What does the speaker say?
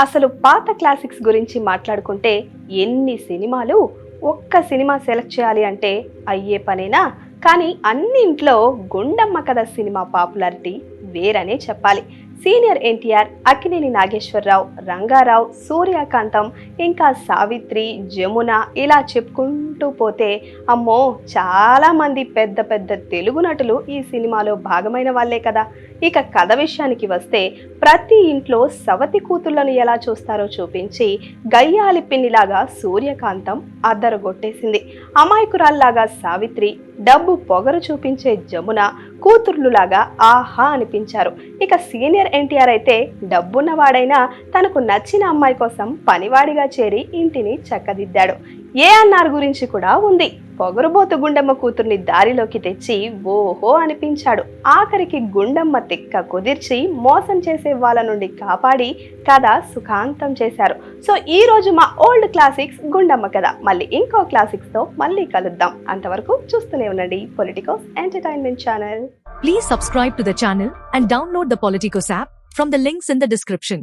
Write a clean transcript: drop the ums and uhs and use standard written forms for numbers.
అసలు పాత క్లాసిక్స్ గురించి మాట్లాడుకుంటే ఎన్ని సినిమాలు. ఒక్క సినిమా సెలెక్ట్ చేయాలి అంటే అయ్యే పనేనా? కానీ అన్నింట్లో గుండమ్మ కథ సినిమా పాపులారిటీ వేరనే చెప్పాలి. సీనియర్ ఎన్టీఆర్, అక్కినేని నాగేశ్వరరావు, రంగారావు, సూర్యకాంతం, ఇంకా సావిత్రి, జమున ఇలా చెప్పుకుంటూ పోతే అమ్మో చాలా మంది పెద్ద పెద్ద తెలుగు నటులు ఈ సినిమాలో భాగమైన వాళ్ళే కదా. ఇక కథ విషయానికి వస్తే ప్రతి ఇంట్లో సవతి కూతుళ్లను ఎలా చూస్తారో చూపించి గయ్యాలి పిన్నిలాగా సూర్యకాంతం అద్దరగొట్టేసింది. అమాయకురాల్లాగా సావిత్రి, డబ్బు పొగరు చూపించే జమున కూతుర్లులాగా ఆహా అనిపించారు. ఇక సీనియర్ ఎన్టీఆర్ అయితే డబ్బున్నవాడైనా తనకు నచ్చిన అమ్మాయి కోసం పనివాడిగా చేరి ఇంటిని చక్కదిద్దాడు. ఏఎన్ఆర్ గురించి కూడా ఉంది. పొగరుబోతు గుండమ్మ కూతుర్ని దారిలోకి తెచ్చి ఓహో అనిపించాడు. ఆఖరికి గుండమ్మ తిక్క కుదిర్చి మోసం చేసే వాళ్ళ నుండి కాపాడి కథ సుఖాంతం చేశారు. సో ఈ రోజు మా ఓల్డ్ క్లాసిక్స్ గుండమ్మ కథ. మళ్ళీ ఇంకో క్లాసిక్స్ తో మళ్ళీ కలుద్దాం. అంతవరకు చూస్తూనే ఉండండి Politicos entertainment channel. Please subscribe to the channel and download the Politicos app from the links in the description.